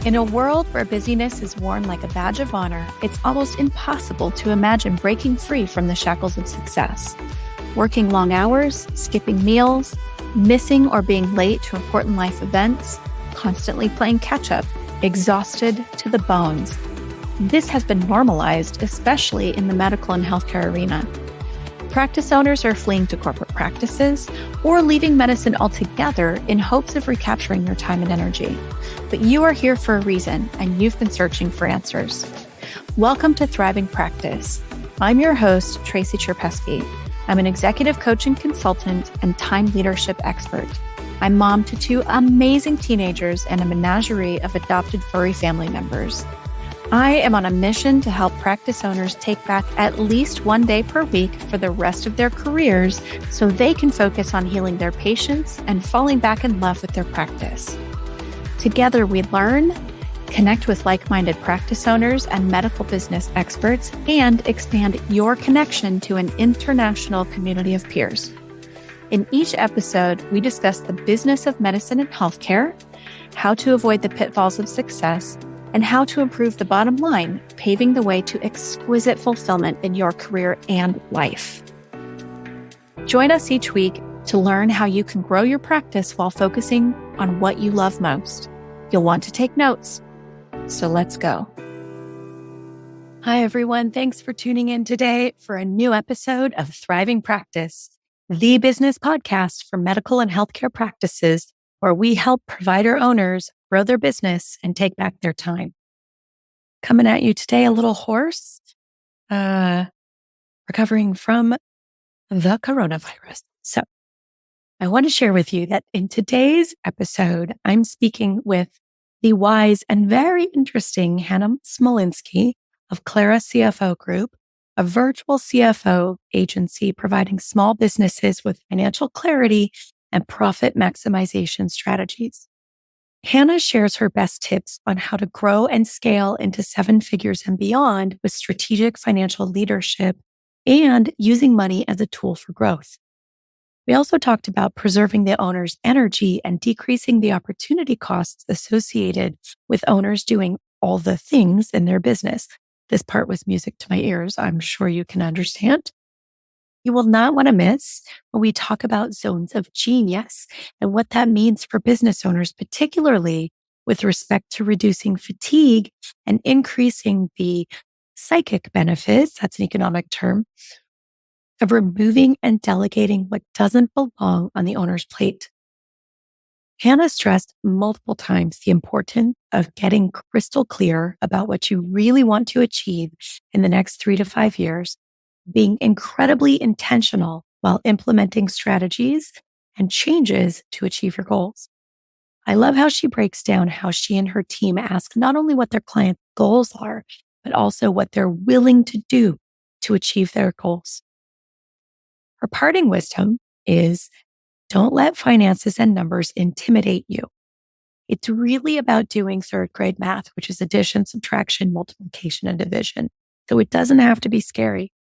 In a world where busyness is worn like a badge of honor, it's almost impossible to imagine breaking free from the shackles of success. Working long hours, skipping meals, missing or being late to important life events, constantly playing catch-up, exhausted to the bones. This has been normalized, especially in the medical and healthcare arena. Practice owners are fleeing to corporate practices or leaving medicine altogether in hopes of recapturing their time and energy. But you are here for a reason, and you've been searching for answers. Welcome to Thriving Practice. I'm your host, Tracy Cherpesky. I'm an executive coach and consultant and time leadership expert. I'm mom to two amazing teenagers and a menagerie of adopted furry family members. I am on a mission to help practice owners take back at least one day per week for the rest of their careers so they can focus on healing their patients and falling back in love with their practice. Together we learn, connect with like-minded practice owners and medical business experts, and expand your connection to an international community of peers. In each episode, we discuss the business of medicine and healthcare, how to avoid the pitfalls of success, and how to improve the bottom line, paving the way to exquisite fulfillment in your career and life. Join us each week to learn how you can grow your practice while focusing on what you love most. You'll want to take notes. So let's go. Hi, everyone. Thanks for tuning in today for a new episode of Thriving Practice, the business podcast for medical and healthcare practices, where we help provider owners grow their business and take back their time. Coming at you today, a little hoarse, recovering from the coronavirus. So I want to share with you that in today's episode, I'm speaking with the wise and very interesting Hannah Smolinski of Clara CFO Group, a virtual CFO agency providing small businesses with financial clarity and profit maximization strategies. Hannah shares her best tips on how to grow and scale into 7 figures and beyond with strategic financial leadership and using money as a tool for growth. We also talked about preserving the owner's energy and decreasing the opportunity costs associated with owners doing all the things in their business. This part was music to my ears. I'm sure you can understand. You will not want to miss when we talk about zones of genius and what that means for business owners, particularly with respect to reducing fatigue and increasing the psychic benefits, that's an economic term, of removing and delegating what doesn't belong on the owner's plate. Hannah stressed multiple times the importance of getting crystal clear about what you really want to achieve in the next 3 to 5 years, being incredibly intentional while implementing strategies and changes to achieve your goals. I love how she breaks down how she and her team ask not only what their clients' goals are, but also what they're willing to do to achieve their goals. Her parting wisdom is, don't let finances and numbers intimidate you. It's really about doing 3rd grade math, which is addition, subtraction, multiplication, and division. So it doesn't have to be scary.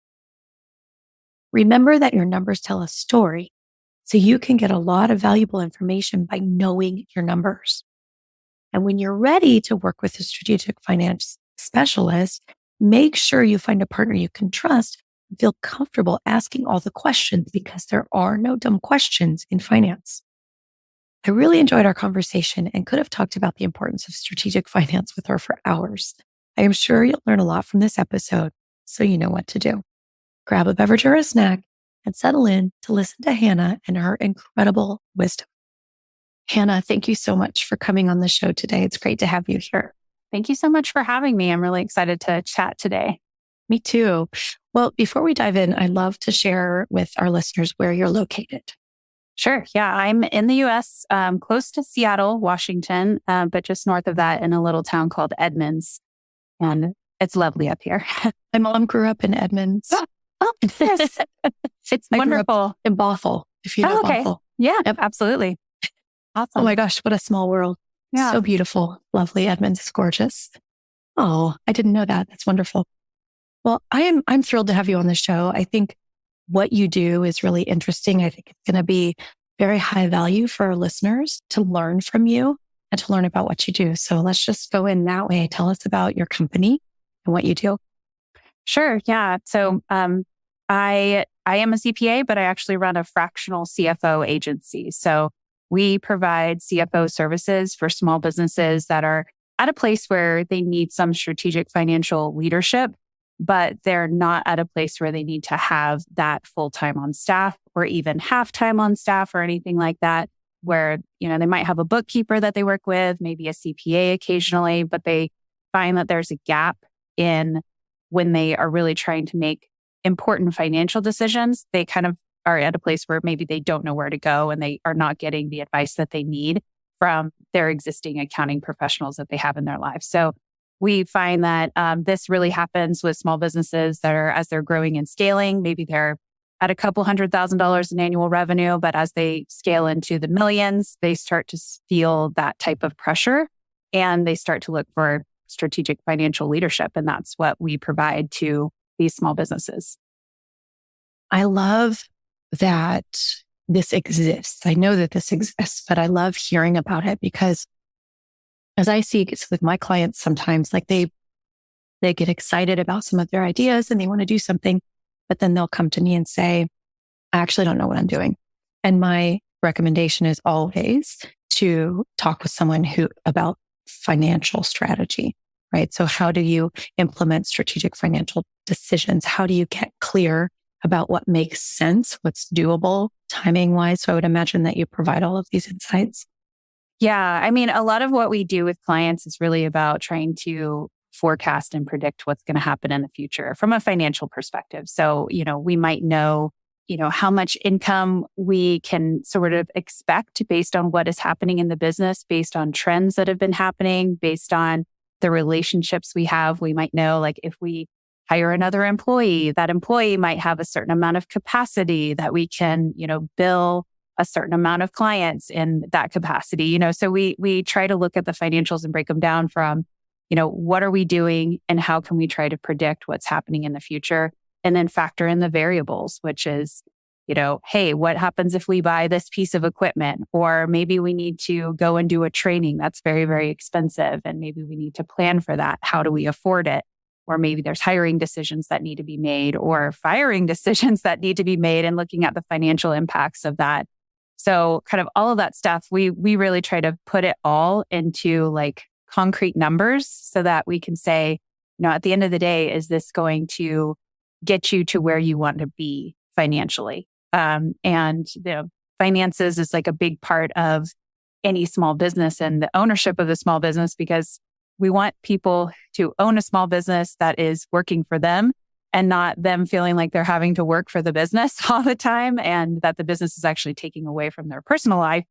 Remember that your numbers tell a story, so you can get a lot of valuable information by knowing your numbers. And when you're ready to work with a strategic finance specialist, make sure you find a partner you can trust and feel comfortable asking all the questions, because there are no dumb questions in finance. I really enjoyed our conversation and could have talked about the importance of strategic finance with her for hours. I am sure you'll learn a lot from this episode, so you know what to do. Grab a beverage or a snack and settle in to listen to Hannah and her incredible wisdom. Hannah, thank you so much for coming on the show today. It's great to have you here. Thank you so much for having me. I'm really excited to chat today. Me too. Well, before we dive in, I'd love to share with our listeners where you're located. Sure. Yeah, I'm in the U.S., close to Seattle, Washington, but just north of that in a little town called Edmonds. And it's lovely up here. My mom grew up in Edmonds. Oh, yes. It's wonderful. In Bothell, if you know okay. Bothell. Yeah, yep. Absolutely. Awesome. Oh my gosh, what a small world. Yeah. So beautiful. Lovely. Edmonds is gorgeous. Oh, I didn't know that. That's wonderful. Well, I'm thrilled to have you on the show. I think what you do is really interesting. I think it's going to be very high value for our listeners to learn from you. and to learn about what you do. So let's just go in that way. Tell us about your company and what you do. Sure. Yeah. So I am a CPA, but I actually run a fractional CFO agency. So we provide CFO services for small businesses that are at a place where they need some strategic financial leadership, but they're not at a place where they need to have that full-time on staff or even half-time on staff or anything like that, where, they might have a bookkeeper that they work with, maybe a CPA occasionally, but they find that there's a gap in when they are really trying to make important financial decisions. They kind of are at a place where maybe they don't know where to go and they are not getting the advice that they need from their existing accounting professionals that they have in their lives. So we find that this really happens with small businesses that are, as they're growing and scaling, maybe they're at a couple $100,000 in annual revenue, but as they scale into the millions, they start to feel that type of pressure and they start to look for strategic financial leadership. And that's what we provide to these small businesses. I love that this exists. I know that this exists, but I love hearing about it because as I see it with my clients, sometimes like they get excited about some of their ideas and they want to do something, but then they'll come to me and say, I actually don't know what I'm doing. And my recommendation is always to talk with someone about financial strategy, right? So how do you implement strategic financial decisions? How do you get clear about what makes sense, what's doable timing wise? So I would imagine that you provide all of these insights. Yeah. I mean, a lot of what we do with clients is really about trying to forecast and predict what's going to happen in the future from a financial perspective. So, we might know, how much income we can sort of expect based on what is happening in the business, based on trends that have been happening, based on the relationships we have. We might know, like, if we hire another employee, that employee might have a certain amount of capacity that we can, bill a certain amount of clients in that capacity. So we try to look at the financials and break them down from, what are we doing and how can we try to predict what's happening in the future? And then factor in the variables, which is, hey, what happens if we buy this piece of equipment? Or maybe we need to go and do a training that's very, very expensive. And maybe we need to plan for that. How do we afford it? Or maybe there's hiring decisions that need to be made or firing decisions that need to be made and looking at the financial impacts of that. So kind of all of that stuff, we really try to put it all into like concrete numbers so that we can say, at the end of the day, is this going to get you to where you want to be financially? And finances is like a big part of any small business and the ownership of the small business, because we want people to own a small business that is working for them and not them feeling like they're having to work for the business all the time and that the business is actually taking away from their personal life.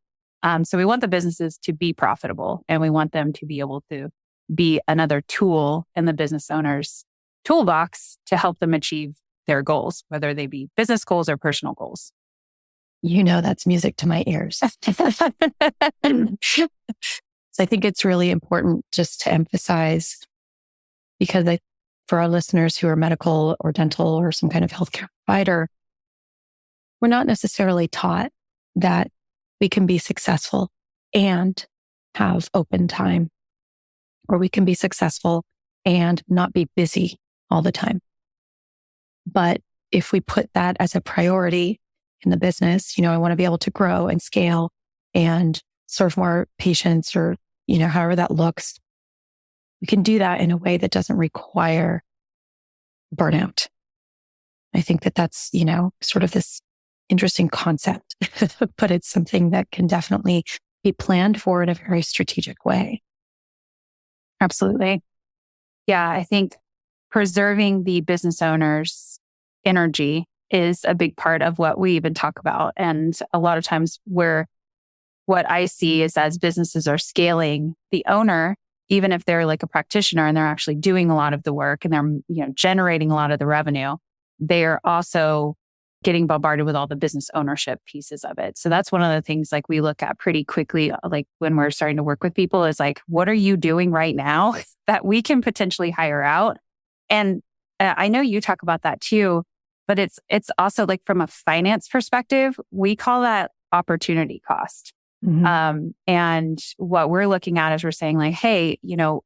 So we want the businesses to be profitable and we want them to be able to be another tool in the business owner's toolbox to help them achieve their goals, whether they be business goals or personal goals. That's music to my ears. So I think it's really important just to emphasize, because for our listeners who are medical or dental or some kind of healthcare provider, we're not necessarily taught that we can be successful and have open time, or we can be successful and not be busy all the time. But if we put that as a priority in the business, I want to be able to grow and scale and serve more patients, or, however that looks, we can do that in a way that doesn't require burnout. I think that that's, sort of this interesting concept, but it's something that can definitely be planned for in a very strategic way. Absolutely. Yeah, I think preserving the business owner's energy is a big part of what we even talk about. And a lot of times what I see is as businesses are scaling, the owner, even if they're like a practitioner and they're actually doing a lot of the work and they're, generating a lot of the revenue, they're also getting bombarded with all the business ownership pieces of it. So that's one of the things like we look at pretty quickly, like when we're starting to work with people, is like, what are you doing right now that we can potentially hire out? And I know you talk about that too, but it's also like from a finance perspective, we call that opportunity cost. Mhm. And what we're looking at is we're saying like, hey,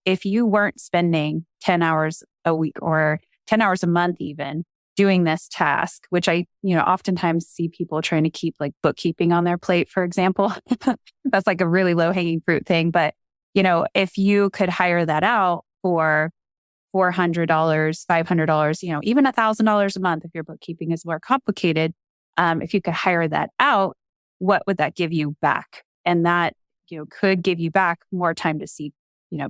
if you weren't spending 10 hours a week or 10 hours a month even doing this task, which I, oftentimes see people trying to keep like bookkeeping on their plate, for example. That's like a really low hanging fruit thing. But, if you could hire that out for $400, $500, even $1,000 a month, if your bookkeeping is more complicated, if you could hire that out, what would that give you back? And that, could give you back more time to see,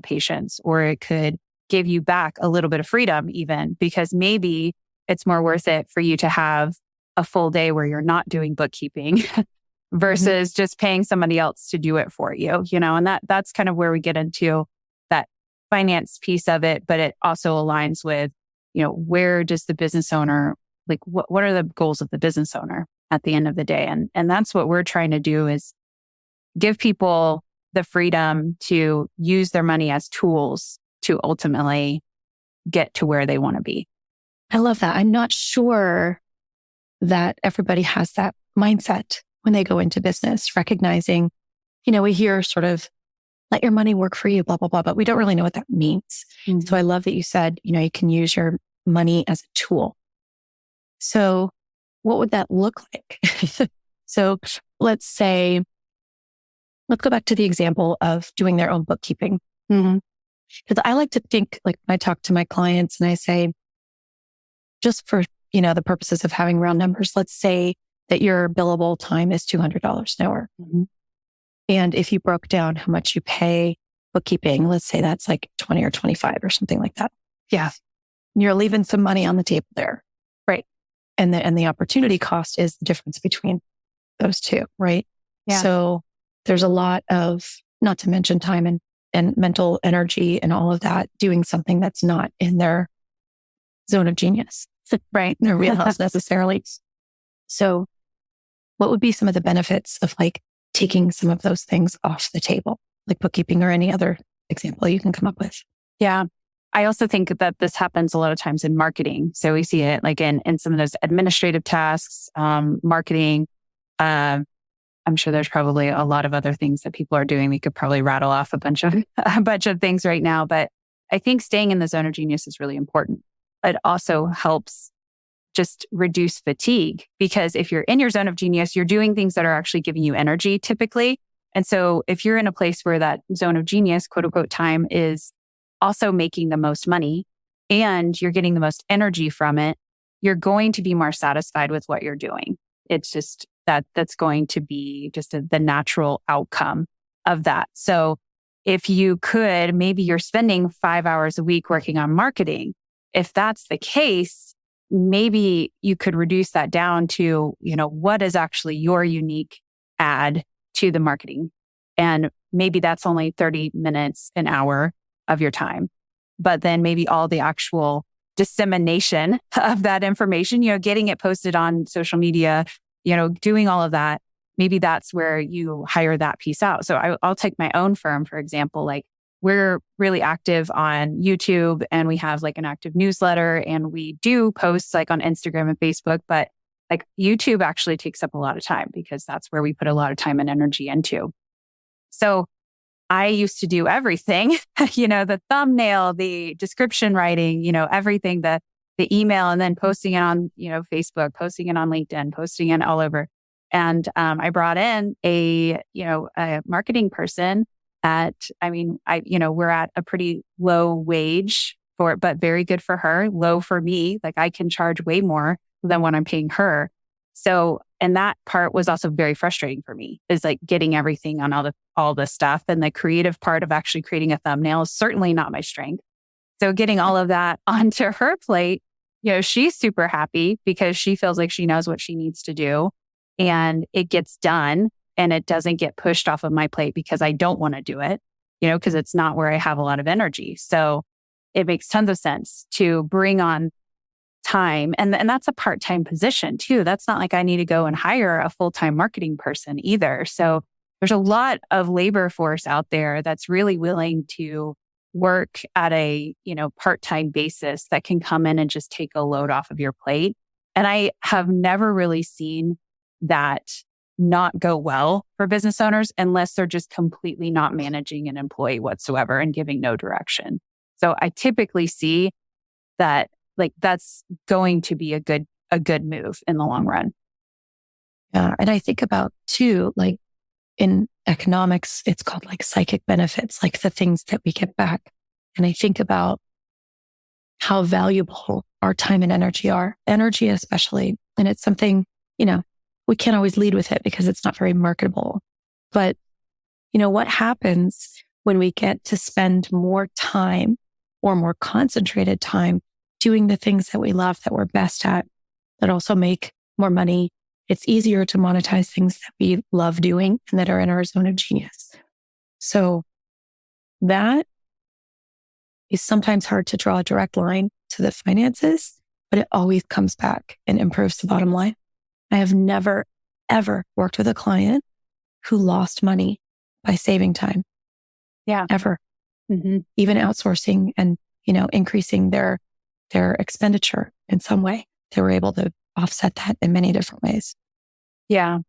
patients, or it could give you back a little bit of freedom even, because maybe it's more worth it for you to have a full day where you're not doing bookkeeping versus just paying somebody else to do it for you, and that's kind of where we get into that finance piece of it, but it also aligns with, where does the business owner, like what are the goals of the business owner at the end of the day? And that's what we're trying to do, is give people the freedom to use their money as tools to ultimately get to where they want to be. I love that. I'm not sure that everybody has that mindset when they go into business, recognizing, we hear sort of let your money work for you, blah, blah, blah, but we don't really know what that means. Mm-hmm. So I love that you said, you can use your money as a tool. So what would that look like? So let's go back to the example of doing their own bookkeeping. Because I like to think, like when I talk to my clients and I say, just for, the purposes of having round numbers, let's say that your billable time is $200 an hour. And if you broke down how much you pay bookkeeping, let's say that's like 20 or 25 or something like that. Yeah. You're leaving some money on the table there. Right. And the opportunity cost is the difference between those two. Right. Yeah. So there's a lot of, not to mention time and mental energy and all of that, doing something that's not in their zone of genius. Right. Their wheelhouse necessarily. So what would be some of the benefits of like taking some of those things off the table, like bookkeeping or any other example you can come up with? Yeah. I also think that this happens a lot of times in marketing. So we see it like in some of those administrative tasks, marketing. I'm sure there's probably a lot of other things that people are doing. We could probably rattle off a bunch of things right now, but I think staying in the zone of genius is really important. It also helps just reduce fatigue, because if you're in your zone of genius, you're doing things that are actually giving you energy typically. And so if you're in a place where that zone of genius, quote unquote, time is also making the most money and you're getting the most energy from it, you're going to be more satisfied with what you're doing. It's just that's going to be just the natural outcome of that. So if you could, maybe you're spending 5 hours a week working on marketing. If that's the case, maybe you could reduce that down to, what is actually your unique add to the marketing. And maybe that's only 30 minutes, an hour of your time. But then maybe all the actual dissemination of that information, getting it posted on social media, doing all of that, maybe that's where you hire that piece out. So I'll take my own firm, for example. Like, we're really active on YouTube and we have like an active newsletter and we do posts like on Instagram and Facebook, but like YouTube actually takes up a lot of time because that's where we put a lot of time and energy into. So I used to do everything, the thumbnail, the description writing, everything, the email, and then posting it on, Facebook, posting it on LinkedIn, posting it all over. And I brought in a marketing person we're at a pretty low wage for it, but very good for her, low for me. Like, I can charge way more than what I'm paying her. So, and that part was also very frustrating for me, is like getting everything on all the stuff, and the creative part of actually creating a thumbnail is certainly not my strength. So getting all of that onto her plate, she's super happy because she feels like she knows what she needs to do and it gets done. And it doesn't get pushed off of my plate because I don't want to do it, because it's not where I have a lot of energy. So it makes tons of sense to bring on time. And that's a part-time position too. That's not like I need to go and hire a full-time marketing person either. So there's a lot of labor force out there that's really willing to work at a, part-time basis that can come in and just take a load off of your plate. And I have never really seen that not go well for business owners unless they're just completely not managing an employee whatsoever and giving no direction. So I typically see that like that's going to be a good move in the long run. Yeah. And I think about too, like in economics, it's called like psychic benefits, like the things that we get back. And I think about how valuable our time and energy are, energy especially. And it's something, we can't always lead with it because it's not very marketable. But, what happens when we get to spend more time or more concentrated time doing the things that we love, that we're best at, that also make more money? It's easier to monetize things that we love doing and that are in our zone of genius. So that is sometimes hard to draw a direct line to the finances, but it always comes back and improves the bottom line. I have never, ever worked with a client who lost money by saving time. Yeah. Ever. Mm-hmm. Even outsourcing and, increasing their expenditure in some way. They were able to offset that in many different ways. Yeah.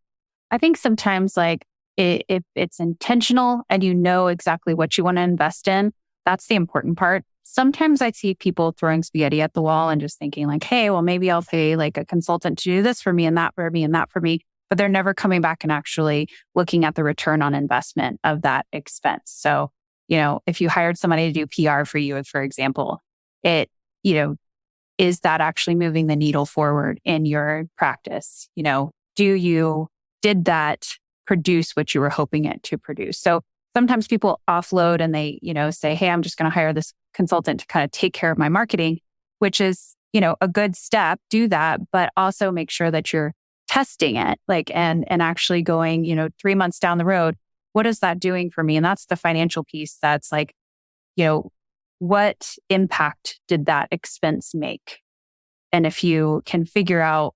I think sometimes like if it's intentional and you know exactly what you want to invest in, that's the important part. Sometimes I see people throwing spaghetti at the wall and just thinking like, hey, well, maybe I'll pay like a consultant to do this for me and that for me and that for me. But they're never coming back and actually looking at the return on investment of that expense. So, if you hired somebody to do PR for you, for example, is that actually moving the needle forward in your practice? Did that produce what you were hoping it to produce? So sometimes people offload and they, say, hey, I'm just going to hire this consultant to kind of take care of my marketing, which is, a good step. Do that, but also make sure that you're testing it, and actually going, 3 months down the road, what is that doing for me? And that's the financial piece. That's like, what impact did that expense make? And if you can figure out,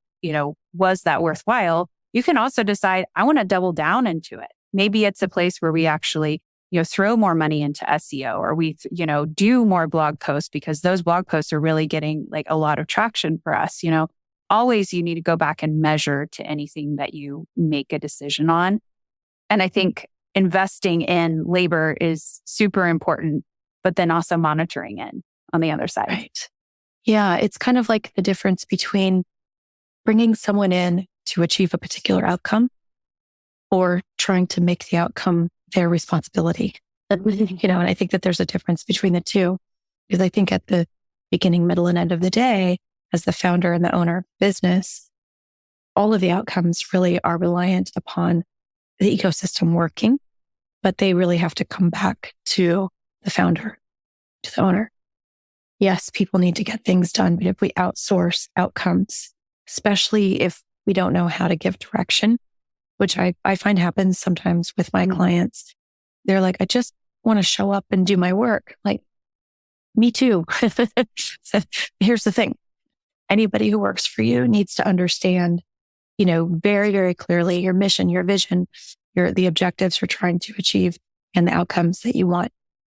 was that worthwhile? You can also decide, I want to double down into it. Maybe it's a place where we actually, throw more money into SEO, or we, do more blog posts because those blog posts are really getting like a lot of traction for us. Always you need to go back and measure to anything that you make a decision on. And I think investing in labor is super important, but then also monitoring it on the other side. Right. Yeah. It's kind of like the difference between bringing someone in to achieve a particular outcome or trying to make the outcome their responsibility. And I think that there's a difference between the two, because I think at the beginning, middle, and end of the day, as the founder and the owner of business, all of the outcomes really are reliant upon the ecosystem working, but they really have to come back to the founder, to the owner. Yes, people need to get things done, but if we outsource outcomes, especially if we don't know how to give direction, which I find happens sometimes with my clients, they're like, I just want to show up and do my work. Like, me too. So here's the thing. Anybody who works for you needs to understand, very, very clearly your mission, your vision, the objectives you're trying to achieve and the outcomes that you want.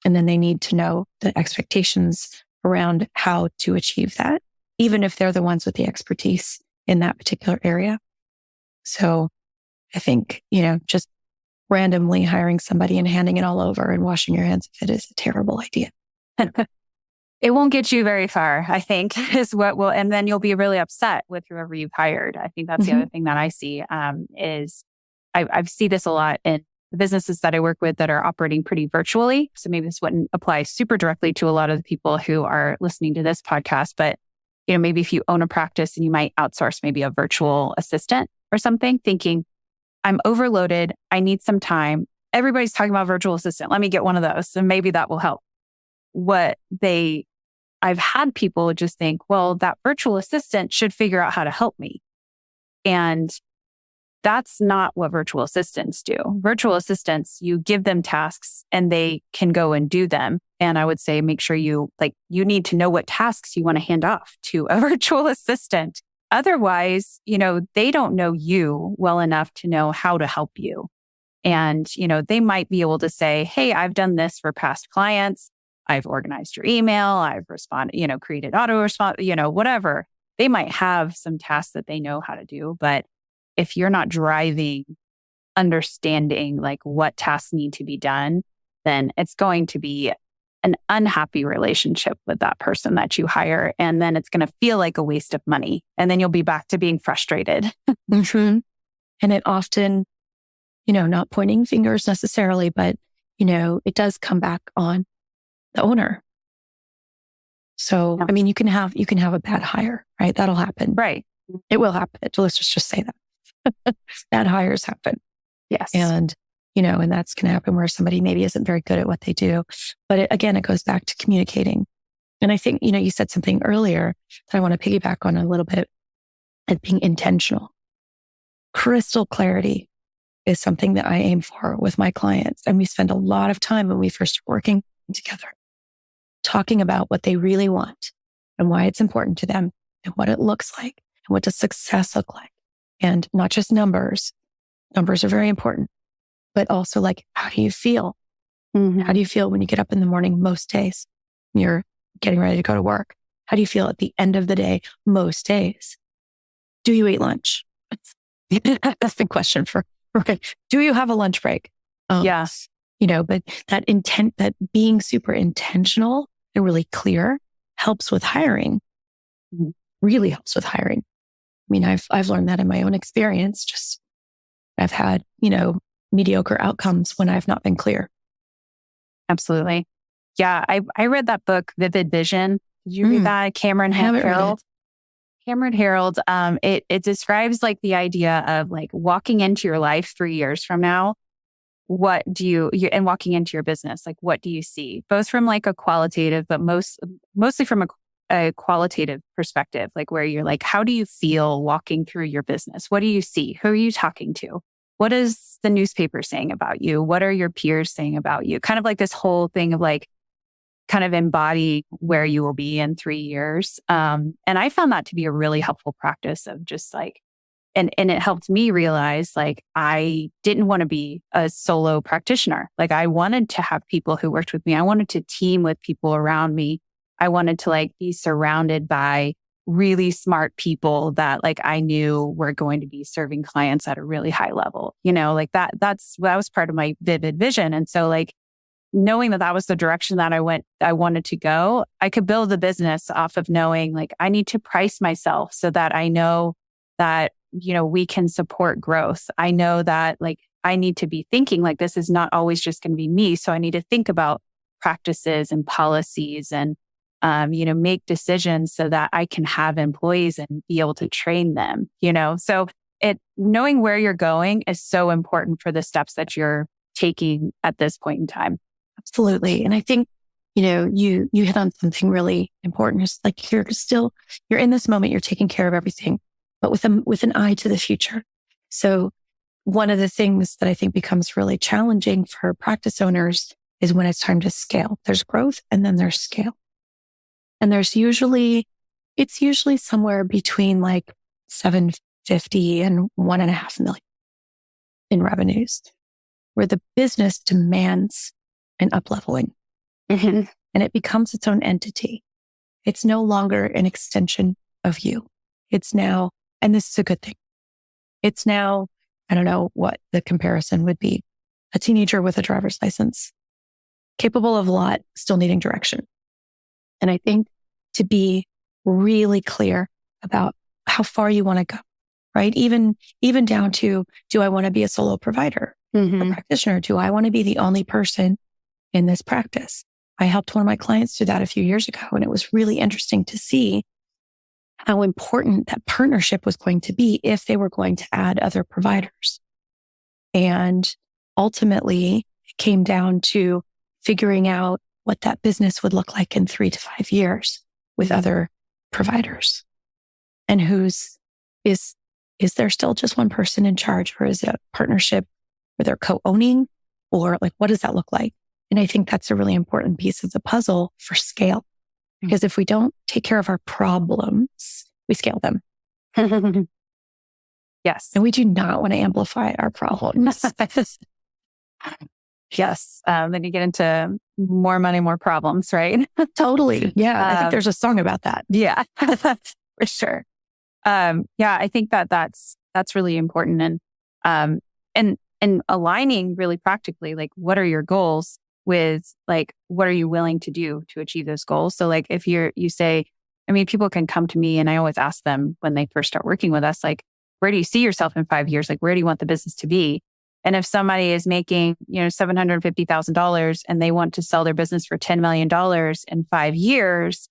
And then they need to know the expectations around how to achieve that, even if they're the ones with the expertise in that particular area. So I think, just randomly hiring somebody and handing it all over and washing your hands of it is a terrible idea. It won't get you very far, I think, is what will, and then you'll be really upset with whoever you've hired. I think that's the other thing that I see, is I see this a lot in the businesses that I work with that are operating pretty virtually. So maybe this wouldn't apply super directly to a lot of the people who are listening to this podcast, but maybe if you own a practice and you might outsource maybe a virtual assistant or something, thinking, I'm overloaded, I need some time. Everybody's talking about virtual assistant. Let me get one of those. And maybe that will help. I've had people just think, well, that virtual assistant should figure out how to help me. And that's not what virtual assistants do. Virtual assistants, you give them tasks and they can go and do them. And I would say, make sure you need to know what tasks you want to hand off to a virtual assistant. Otherwise, they don't know you well enough to know how to help you. And, they might be able to say, hey, I've done this for past clients. I've organized your email. I've responded, created auto response, whatever. They might have some tasks that they know how to do. But if you're not driving understanding like what tasks need to be done, then it's going to be an unhappy relationship with that person that you hire. And then it's going to feel like a waste of money. And then you'll be back to being frustrated. Mm-hmm. And it often, not pointing fingers necessarily, but, it does come back on the owner. So, I mean, you can have a bad hire, right? That'll happen. Right. It will happen. Let's just say that. Bad hires happen. Yes. And, and that's going to happen where somebody maybe isn't very good at what they do. But it goes back to communicating. And I think, you said something earlier that I want to piggyback on a little bit as being intentional. Crystal clarity is something that I aim for with my clients. And we spend a lot of time when we first start working together talking about what they really want and why it's important to them and what it looks like and what does success look like. And not just numbers. Numbers are very important, but also like, how do you feel? Mm-hmm. How do you feel when you get up in the morning most days? You're getting ready to go to work. How do you feel at the end of the day most days? Do you eat lunch? That's the question do you have a lunch break? Yes. But that intent, that being super intentional and really clear helps with hiring. Really helps with hiring. I mean, I've learned that in my own experience. Just I've had, mediocre outcomes when I've not been clear. Absolutely. Yeah. I read that book, Vivid Vision. Did you read that? Cameron Harold. Cameron Harold. It describes like the idea of like walking into your life 3 years from now. What do you and walking into your business, like what do you see? Both from like a qualitative, but mostly from a qualitative perspective, like where you're like, how do you feel walking through your business? What do you see? Who are you talking to? What is the newspaper saying about you? What are your peers saying about you? Kind of like this whole thing of like, kind of embody where you will be in 3 years. And I found that to be a really helpful practice of just like, and it helped me realize like, I didn't want to be a solo practitioner. Like I wanted to have people who worked with me. I wanted to team with people around me. I wanted to like be surrounded by really smart people that like I knew were going to be serving clients at a really high level, like that was part of my vivid vision. And so like, knowing that was the direction that I wanted to go, I could build the business off of knowing like I need to price myself so that I know that, we can support growth. I know that like I need to be thinking like this is not always just going to be me. So I need to think about practices and policies and, make decisions so that I can have employees and be able to train them, So knowing where you're going is so important for the steps that you're taking at this point in time. Absolutely. And I think, you hit on something really important. It's like you're in this moment, you're taking care of everything, but with an eye to the future. So one of the things that I think becomes really challenging for practice owners is when it's time to scale. There's growth and then there's scale. And it's usually somewhere between like 750 and 1.5 million in revenues, where the business demands an up-leveling. Mm-hmm. And it becomes its own entity. It's no longer an extension of you. It's now, and this is a good thing, it's now, I don't know what the comparison would be, a teenager with a driver's license, capable of a lot, still needing direction. And I think to be really clear about how far you want to go, right? Even down to, do I want to be a solo provider, a practitioner? Do I want to be the only person in this practice? I helped one of my clients do that a few years ago, and it was really interesting to see how important that partnership was going to be if they were going to add other providers. And ultimately, it came down to figuring out what that business would look like in 3 to 5 years with other providers. And is there still just one person in charge, or is it a partnership where they're co-owning, or like, what does that look like? And I think that's a really important piece of the puzzle for scale, because if we don't take care of our problems, we scale them. Yes. And we do not want to amplify our problems. Yes. Then you get into more money, more problems, right? Totally. Yeah. I think there's a song about that. Yeah, for sure. I think that's really important. And and aligning really practically, like, what are your goals with, like, what are you willing to do to achieve those goals? So like, if you say, I mean, people can come to me and I always ask them when they first start working with us, like, where do you see yourself in 5 years? Like, where do you want the business to be? And if somebody is making, $750,000 and they want to sell their business for $10 million in 5 years,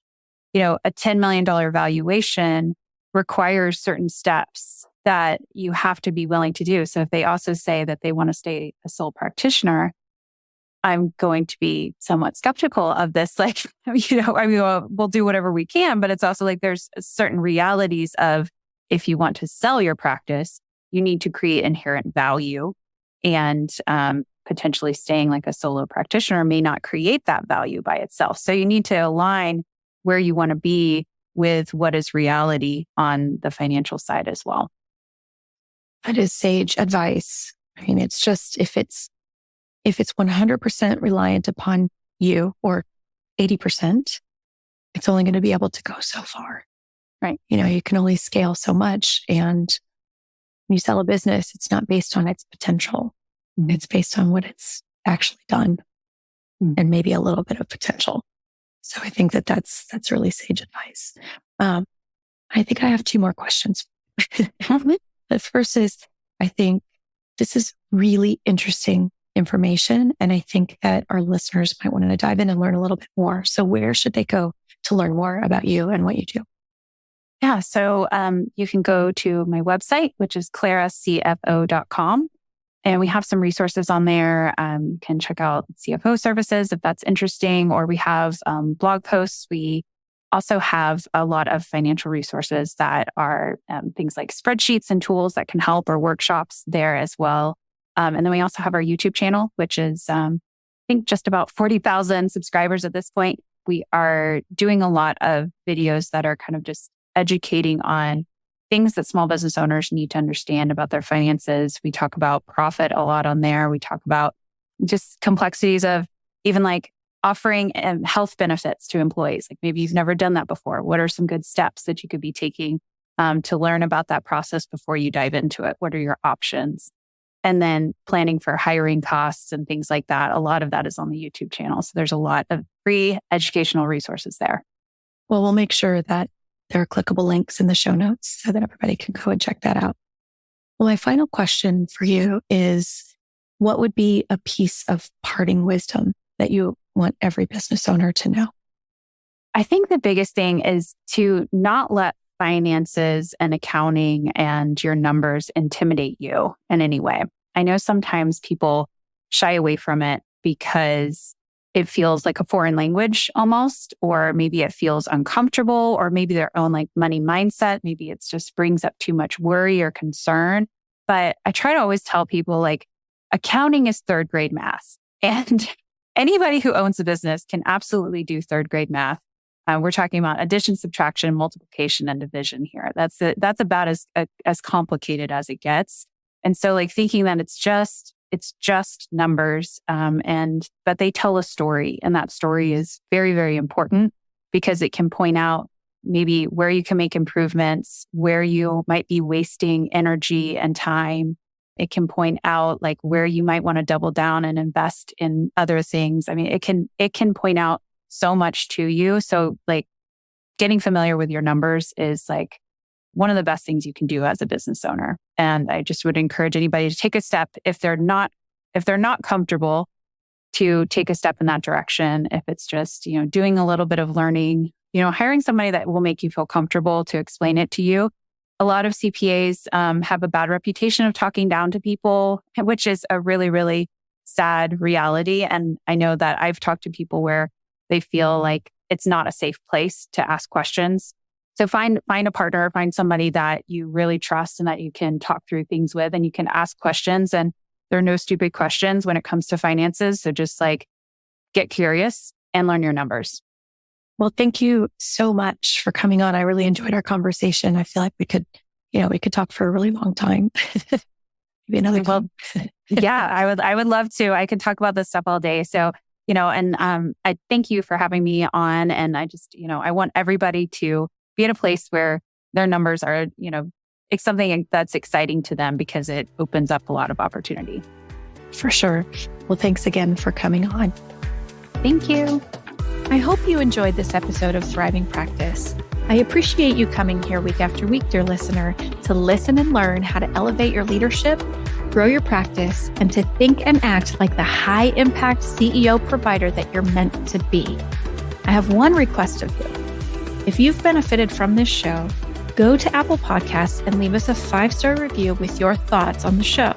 a $10 million valuation requires certain steps that you have to be willing to do. So if they also say that they want to stay a sole practitioner, I'm going to be somewhat skeptical of this. Like, we'll do whatever we can, but it's also like there's certain realities of, if you want to sell your practice, you need to create inherent value, and potentially staying like a solo practitioner may not create that value by itself. So you need to align where you want to be with what is reality on the financial side as well. That is sage advice. I mean, it's just, if it's 100% reliant upon you, or 80%, it's only going to be able to go so far. Right. You can only scale so much. And when you sell a business, it's not based on its potential. Mm-hmm. It's based on what it's actually done, and maybe a little bit of potential. So I think that's really sage advice. I think I have 2 more questions. The first is, I think this is really interesting information, and I think that our listeners might want to dive in and learn a little bit more. So where should they go to learn more about you and what you do? Yeah. So you can go to my website, which is claracfo.com. And we have some resources on there. You can check out CFO services if that's interesting, or we have blog posts. We also have a lot of financial resources that are things like spreadsheets and tools that can help, or workshops there as well. And then we also have our YouTube channel, which is, I think, just about 40,000 subscribers at this point. We are doing a lot of videos that are kind of just educating on things that small business owners need to understand about their finances. We talk about profit a lot on there. We talk about just complexities of even like offering health benefits to employees. Like, maybe you've never done that before. What are some good steps that you could be taking to learn about that process before you dive into it? What are your options? And then planning for hiring costs and things like that. A lot of that is on the YouTube channel. So there's a lot of free educational resources there. Well, we'll make sure that there are clickable links in the show notes so that everybody can go and check that out. Well, my final question for you is, what would be a piece of parting wisdom that you want every business owner to know? I think the biggest thing is to not let finances and accounting and your numbers intimidate you in any way. I know sometimes people shy away from it because it feels like a foreign language almost, or maybe it feels uncomfortable, or maybe their own like money mindset. Maybe it's just brings up too much worry or concern. But I try to always tell people, like, accounting is 3rd grade math, and anybody who owns a business can absolutely do 3rd grade math. We're talking about addition, subtraction, multiplication, and division here. That's about as complicated as it gets. And so, like, thinking that it's just numbers, but they tell a story, and that story is very, very important because it can point out maybe where you can make improvements, where you might be wasting energy and time. It can point out like where you might want to double down and invest in other things. I mean, it can point out so much to you. So like, getting familiar with your numbers is like one of the best things you can do as a business owner. And I just would encourage anybody to take a step if they're not comfortable, to take a step in that direction. If it's just, doing a little bit of learning, hiring somebody that will make you feel comfortable to explain it to you. A lot of CPAs have a bad reputation of talking down to people, which is a really, really sad reality. And I know that I've talked to people where they feel like it's not a safe place to ask questions. So find a partner, find somebody that you really trust and that you can talk through things with, and you can ask questions. And there are no stupid questions when it comes to finances. So just like, get curious and learn your numbers. Well, thank you so much for coming on. I really enjoyed our conversation. I feel like we could talk for a really long time. Maybe another time. Yeah, I would love to. I could talk about this stuff all day. So, and I thank you for having me on. And I just, I want everybody to be in a place where their numbers are, it's something that's exciting to them because it opens up a lot of opportunity. For sure. Well, thanks again for coming on. Thank you. I hope you enjoyed this episode of Thriving Practice. I appreciate you coming here week after week, dear listener, to listen and learn how to elevate your leadership, grow your practice, and to think and act like the high-impact CEO provider that you're meant to be. I have one request of you. If you've benefited from this show, go to Apple Podcasts and leave us a 5-star review with your thoughts on the show.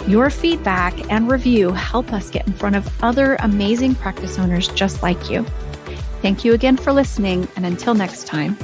Your feedback and review help us get in front of other amazing practice owners just like you. Thank you again for listening, and until next time.